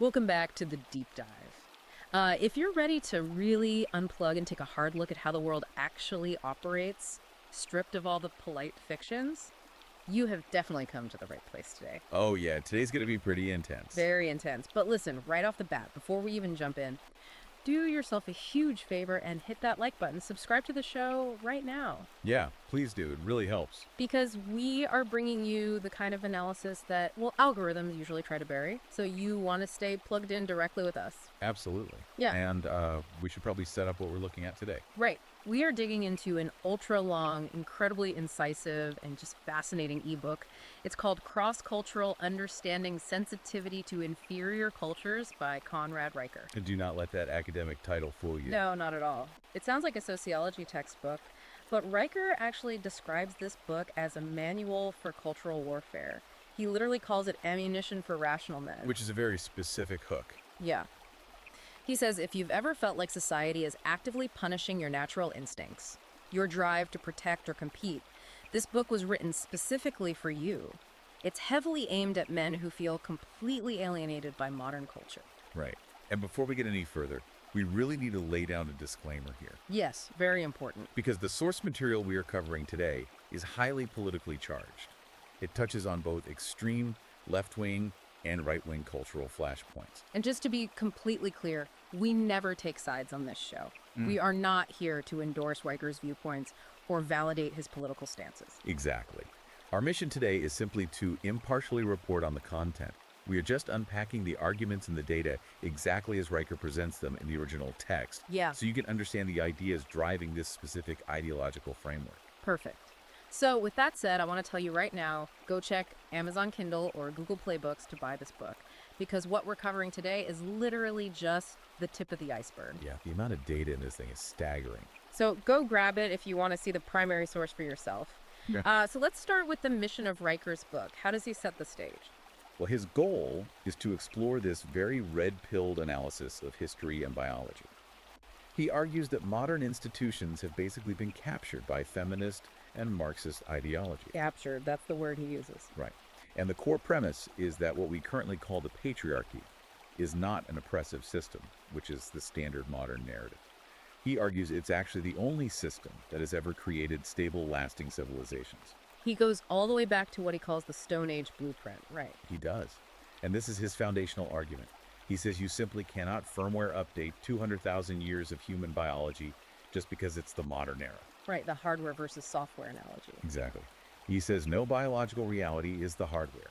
Welcome back to the deep dive. If you're ready to really unplug and take a hard look at how the world actually operates, stripped of all the polite fictions, you have definitely come to the right place today. Oh yeah, today's gonna be pretty intense. Very intense. But listen, right off the bat, before we even jump in, do yourself a huge favor and hit that like button. Subscribe to the show right now. Yeah, please do. It really helps. Because we are bringing you the kind of analysis that, well, algorithms usually try to bury. So you want to stay plugged in directly with us. Absolutely. Yeah. And we should probably set up what we're looking at today. Right. We are digging into an ultra-long, incredibly incisive, and just fascinating ebook. It's called Cross-Cultural Understanding Sensitivity to Inferior Cultures by Conrad Riker. And do not let that academic title fool you. No, not at all. It sounds like a sociology textbook, but Riker actually describes this book as a manual for cultural warfare. He literally calls it ammunition for rational men. Which is a very specific hook. Yeah. He says if you've ever felt like society is actively punishing your natural instincts, your drive to protect or compete, this book was written specifically for you. It's heavily aimed at men who feel completely alienated by modern culture. Right. And before we get any further, we really need to lay down a disclaimer here. Yes, very important. Because the source material we are covering today is highly politically charged. It touches on both extreme left-wing and right-wing cultural flashpoints. And just to be completely clear, we never take sides on this show. We are not here to endorse Riker's viewpoints or validate his political stances. Exactly. Our mission today is simply to impartially report on the content. We are just unpacking the arguments and the data exactly as Riker presents them in the original text. Yeah. So you can understand the ideas driving this specific ideological framework. Perfect. So with that said, I want to tell you right now, go check Amazon Kindle or Google Play Books to buy this book, because what we're covering today is literally just the tip of the iceberg. Yeah, the amount of data in this thing is staggering. So go grab it if you want to see the primary source for yourself. Yeah. So let's start with the mission of Riker's book. How does he set the stage? Well, his goal is to explore this very red-pilled analysis of history and biology. He argues that modern institutions have basically been captured by feminist and Marxist ideology. Captured, that's the word he uses. Right. And the core premise is that what we currently call the patriarchy is not an oppressive system, which is the standard modern narrative. He argues it's actually the only system that has ever created stable, lasting civilizations. He goes all the way back to what he calls the Stone Age blueprint, right? He does. And this is his foundational argument. He says you simply cannot firmware update 200,000 years of human biology just because it's the modern era. Right, the hardware versus software analogy. Exactly. He says no biological reality is the hardware.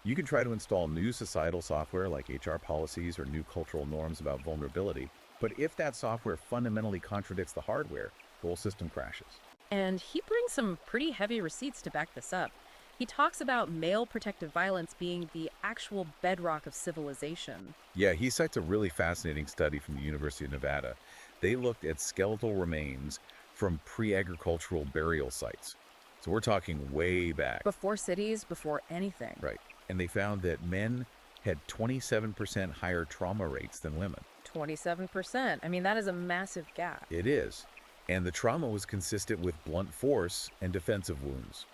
You can try to install new societal software like HR policies or new cultural norms about vulnerability, but if that software fundamentally contradicts the hardware, the whole system crashes. And he brings some pretty heavy receipts to back this up. He talks about male protective violence being the actual bedrock of civilization. Yeah, he cites a really fascinating study from the University of Nevada. They looked at skeletal remains from pre-agricultural burial sites. So we're talking way back. Before cities, before anything. Right. And they found that men had 27% higher trauma rates than women. 27%. I mean, that is a massive gap. It is. And the trauma was consistent with blunt force and defensive wounds.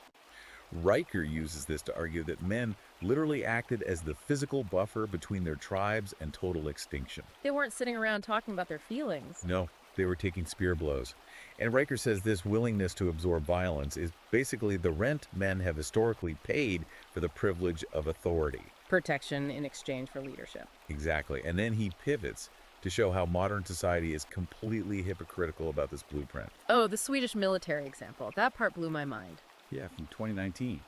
Riker uses this to argue that men literally acted as the physical buffer between their tribes and total extinction. They weren't sitting around talking about their feelings. No, they were taking spear blows. And Riker says this willingness to absorb violence is basically the rent men have historically paid for the privilege of authority. Protection in exchange for leadership. Exactly. And then he pivots to show how modern society is completely hypocritical about this blueprint. Oh, the Swedish military example. That part blew my mind. Yeah, from 2019.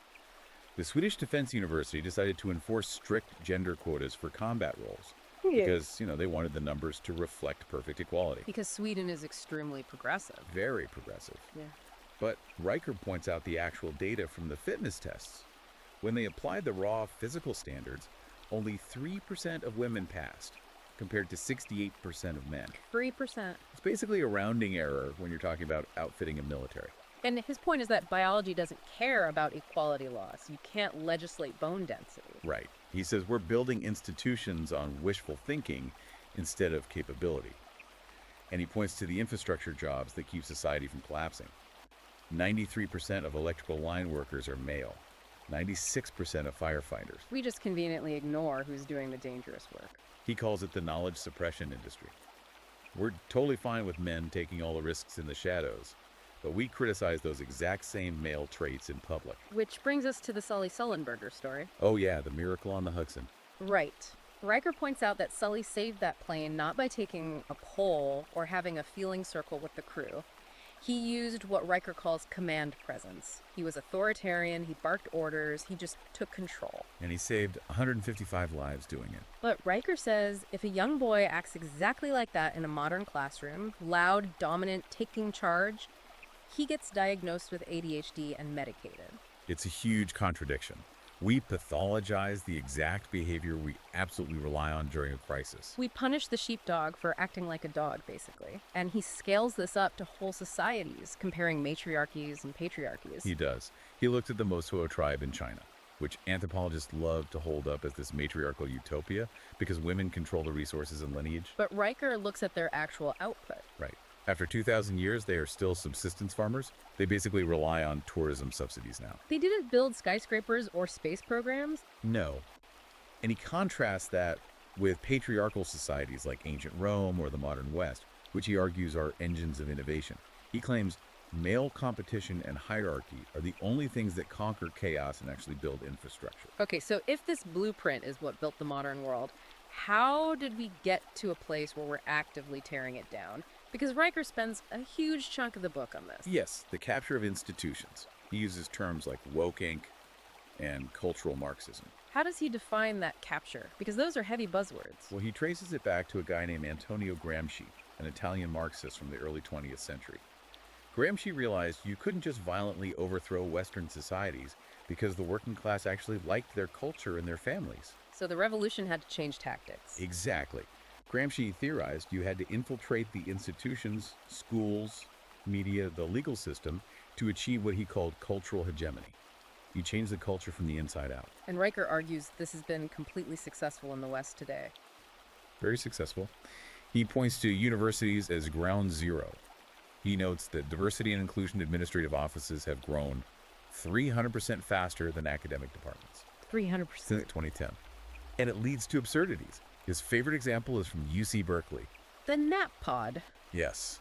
The Swedish Defense University decided to enforce strict gender quotas for combat roles because, they wanted the numbers to reflect perfect equality. Because Sweden is extremely progressive. Very progressive. Yeah. But Riker points out the actual data from the fitness tests. When they applied the raw physical standards, only 3% of women passed, compared to 68% of men. 3%. It's basically a rounding error when you're talking about outfitting a military. And his point is that biology doesn't care about equality laws. You can't legislate bone density. Right. He says we're building institutions on wishful thinking instead of capability. And he points to the infrastructure jobs that keep society from collapsing. 93% of electrical line workers are male. 96% of firefighters. We just conveniently ignore who's doing the dangerous work. He calls it the knowledge suppression industry. We're totally fine with men taking all the risks in the shadows, but we criticize those exact same male traits in public. Which brings us to the Sully Sullenberger story. Oh yeah, the miracle on the Hudson. Right. Riker points out that Sully saved that plane not by taking a poll or having a feeling circle with the crew. He used what Riker calls command presence. He was authoritarian, he barked orders, he just took control. And he saved 155 lives doing it. But Riker says if a young boy acts exactly like that in a modern classroom, loud, dominant, taking charge, he gets diagnosed with ADHD and medicated. It's a huge contradiction. We pathologize the exact behavior we absolutely rely on during a crisis. We punish the sheepdog for acting like a dog, basically. And he scales this up to whole societies, comparing matriarchies and patriarchies. He does. He looked at the Mosuo tribe in China, which anthropologists love to hold up as this matriarchal utopia because women control the resources and lineage. But Riker looks at their actual output. Right. After 2,000 years, they are still subsistence farmers. They basically rely on tourism subsidies now. They didn't build skyscrapers or space programs. No. And he contrasts that with patriarchal societies like ancient Rome or the modern West, which he argues are engines of innovation. He claims male competition and hierarchy are the only things that conquer chaos and actually build infrastructure. Okay, so if this blueprint is what built the modern world, how did we get to a place where we're actively tearing it down? Because Riker spends a huge chunk of the book on this. Yes, the capture of institutions. He uses terms like woke Inc. and cultural Marxism. How does he define that capture? Because those are heavy buzzwords. Well, he traces it back to a guy named Antonio Gramsci, an Italian Marxist from the early 20th century. Gramsci realized you couldn't just violently overthrow Western societies because the working class actually liked their culture and their families. So the revolution had to change tactics. Exactly. Gramsci theorized you had to infiltrate the institutions, schools, media, the legal system to achieve what he called cultural hegemony. You change the culture from the inside out. And Riker argues this has been completely successful in the West today. Very successful. He points to universities as ground zero. He notes that diversity and inclusion administrative offices have grown 300% faster than academic departments 300%. since 2010. And it leads to absurdities. His favorite example is from UC Berkeley. The nap pod. Yes.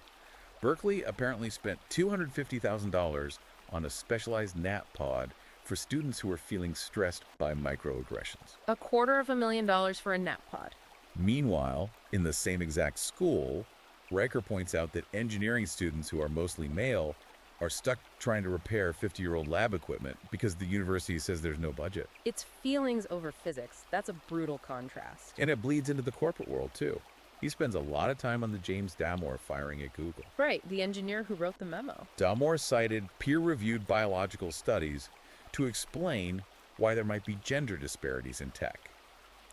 Berkeley apparently spent $250,000 on a specialized nap pod for students who were feeling stressed by microaggressions. $250,000 for a nap pod. Meanwhile, in the same exact school, Riker points out that engineering students who are mostly male are stuck trying to repair 50-year-old lab equipment because the university says there's no budget. It's feelings over physics. That's a brutal contrast. And it bleeds into the corporate world, too. He spends a lot of time on the James Damore firing at Google. Right, the engineer who wrote the memo. Damore cited peer-reviewed biological studies to explain why there might be gender disparities in tech.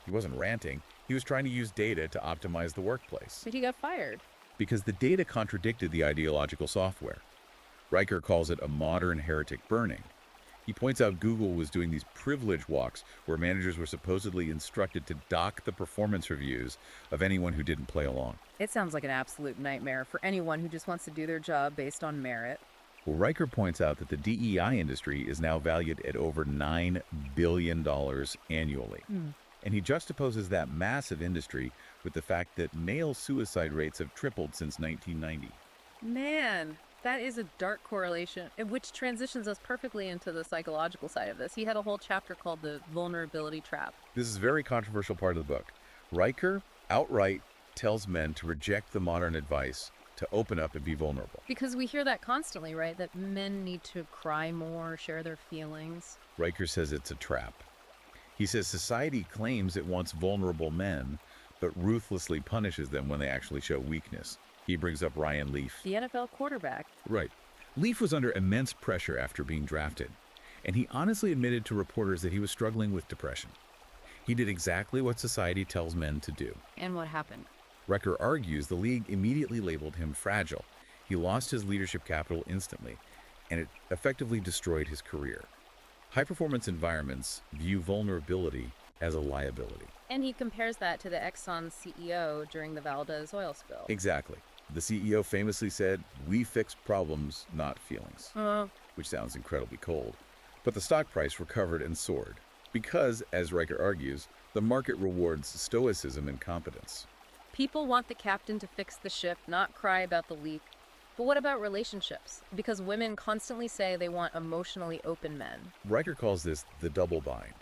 He wasn't ranting. He was trying to use data to optimize the workplace. But he got fired. Because the data contradicted the ideological software. Riker calls it a modern heretic burning. He points out Google was doing these privilege walks where managers were supposedly instructed to dock the performance reviews of anyone who didn't play along. It sounds like an absolute nightmare for anyone who just wants to do their job based on merit. Well, Riker points out that the DEI industry is now valued at over $9 billion annually. And he juxtaposes that massive industry with the fact that male suicide rates have tripled since 1990. Man, that is a dark correlation, which transitions us perfectly into the psychological side of this. He had a whole chapter called the vulnerability trap. This is a very controversial part of the book. Riker outright tells men to reject the modern advice to open up and be vulnerable. Because we hear that constantly, right? That men need to cry more, share their feelings. Riker says it's a trap. He says society claims it wants vulnerable men, but ruthlessly punishes them when they actually show weakness. He brings up Ryan Leaf. The NFL quarterback. Right. Leaf was under immense pressure after being drafted, and he honestly admitted to reporters that he was struggling with depression. He did exactly what society tells men to do. And what happened? Riker argues the league immediately labeled him fragile. He lost his leadership capital instantly, and it effectively destroyed his career. High-performance environments view vulnerability as a liability. And he compares that to the Exxon CEO during the Valdez oil spill. Exactly. The CEO famously said, "We fix problems, not feelings," which sounds incredibly cold. But the stock price recovered and soared because, as Riker argues, the market rewards stoicism and competence. People want the captain to fix the ship, not cry about the leak. But what about relationships? Because women constantly say they want emotionally open men. Riker calls this the double bind.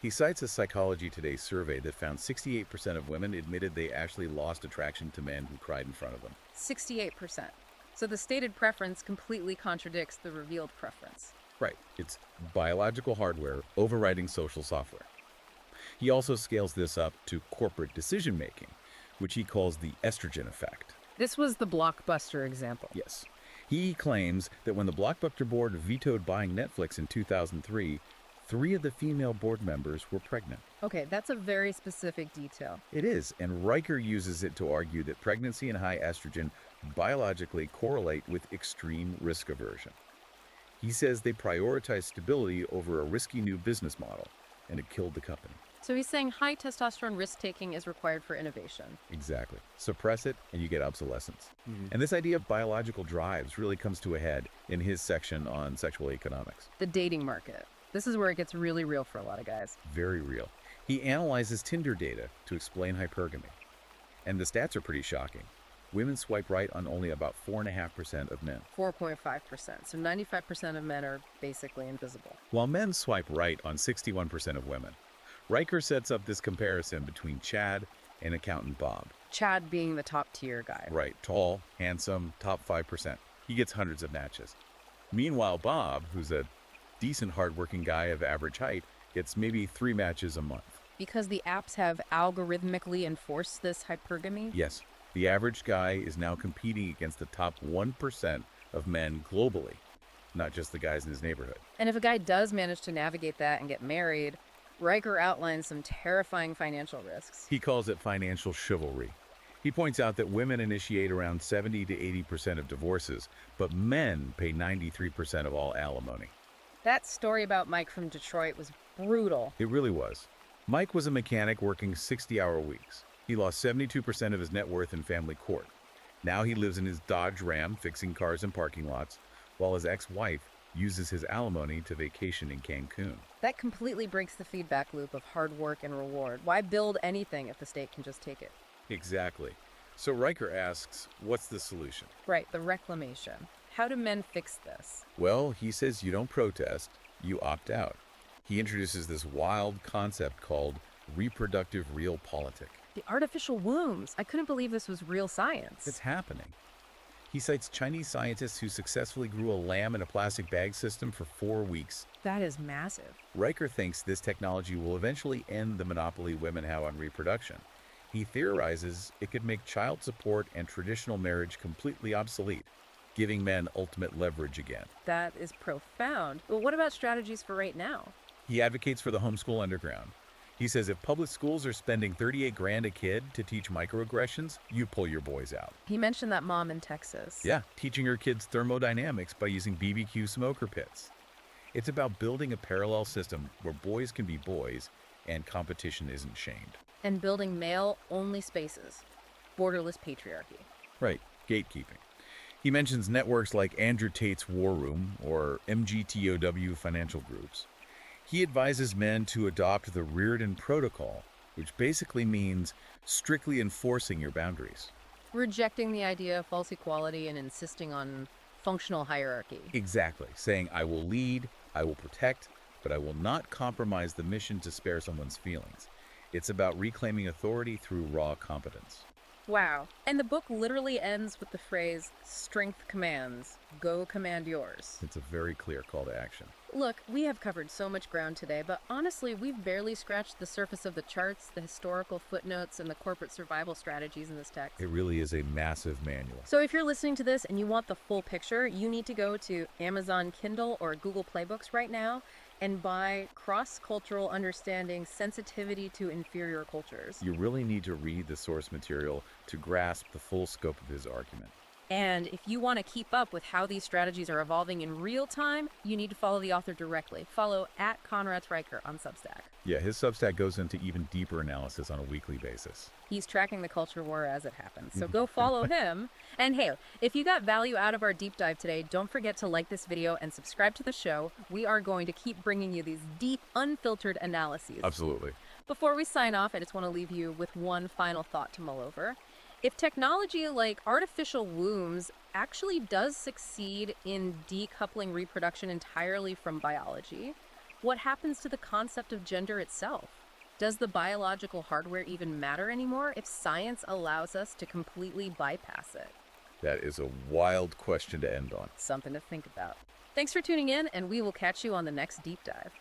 He cites a Psychology Today survey that found 68% of women admitted they actually lost attraction to men who cried in front of them. 68%. So the stated preference completely contradicts the revealed preference. Right. It's biological hardware overriding social software. He also scales this up to corporate decision-making, which he calls the estrogen effect. This was the Blockbuster example. Yes. He claims that when the Blockbuster board vetoed buying Netflix in 2003, 3 of the female board members were pregnant. Okay, that's a very specific detail. It is, and Riker uses it to argue that pregnancy and high estrogen biologically correlate with extreme risk aversion. He says they prioritize stability over a risky new business model, and it killed the company. So he's saying high testosterone risk-taking is required for innovation. Exactly. Suppress it, and you get obsolescence. And this idea of biological drives really comes to a head in his section on sexual economics. The dating market. This is where it gets really real for a lot of guys. Very real. He analyzes Tinder data to explain hypergamy. And the stats are pretty shocking. Women swipe right on only about 4.5% of men, 4.5%. So 95% of men are basically invisible. while men swipe right on 61% of women. Riker sets up this comparison between Chad and accountant Bob. Chad being the top tier guy. Right, tall, handsome, top 5%. He gets hundreds of matches. Meanwhile, Bob, who's a decent hardworking guy of average height, gets maybe 3 matches a month. Because the apps have algorithmically enforced this hypergamy? Yes, the average guy is now competing against the top 1% of men globally, not just the guys in his neighborhood. And if a guy does manage to navigate that and get married, Riker outlines some terrifying financial risks. He calls it financial chivalry. He points out that women initiate around 70 to 80% of divorces, but men pay 93% of all alimony. That story about Mike from Detroit was brutal. It really was. Mike was a mechanic working 60-hour weeks. He lost 72% of his net worth in family court. Now he lives in his Dodge Ram fixing cars in parking lots, while his ex-wife uses his alimony to vacation in Cancun. That completely breaks the feedback loop of hard work and reward. Why build anything if the state can just take it? Exactly. So Riker asks, what's the solution? Right, the reclamation. How do men fix this? Well, he says you don't protest, you opt out. He introduces this wild concept called reproductive realpolitik. The artificial wombs. I couldn't believe this was real science. It's happening. He cites Chinese scientists who successfully grew a lamb in a plastic bag system for 4 weeks. That is massive. Riker thinks this technology will eventually end the monopoly women have on reproduction. He theorizes it could make child support and traditional marriage completely obsolete, giving men ultimate leverage again. That is profound. But what about strategies for right now? He advocates for the homeschool underground. He says if public schools are spending 38 grand a kid to teach microaggressions, you pull your boys out. He mentioned that mom in Texas. Yeah, teaching her kids thermodynamics by using BBQ smoker pits. It's about building a parallel system where boys can be boys and competition isn't shamed. And building male-only spaces. Borderless patriarchy. Right, gatekeeping. He mentions networks like Andrew Tate's War Room or MGTOW financial groups. He advises men to adopt the Reardon Protocol, which basically means strictly enforcing your boundaries. Rejecting the idea of false equality and insisting on functional hierarchy. Exactly, saying I will lead, I will protect, but I will not compromise the mission to spare someone's feelings. It's about reclaiming authority through raw competence. Wow. And the book literally ends with the phrase, strength commands, go command yours. It's a very clear call to action. Look, we have covered so much ground today, but honestly, we've barely scratched the surface of the charts, the historical footnotes, and the corporate survival strategies in this text. It really is a massive manual. So if you're listening to this and you want the full picture, you need to go to Amazon Kindle or Google Play Books right now and buy Cross-Cultural Understanding Sensitivity to Inferior Cultures. You really need to read the source material to grasp the full scope of his argument. And if you want to keep up with how these strategies are evolving in real time, you need to follow the author directly. Follow at Conrad Stryker on Substack. Yeah, his Substack goes into even deeper analysis on a weekly basis. He's tracking the culture war as it happens, so go follow him. And hey, if you got value out of our deep dive today, don't forget to like this video and subscribe to the show. We are going to keep bringing you these deep, unfiltered analyses. Absolutely. Before we sign off, I just want to leave you with one final thought to mull over. If technology like artificial wombs actually does succeed in decoupling reproduction entirely from biology, what happens to the concept of gender itself? Does the biological hardware even matter anymore if science allows us to completely bypass it? That is a wild question to end on. Something to think about. Thanks for tuning in, and we will catch you on the next deep dive.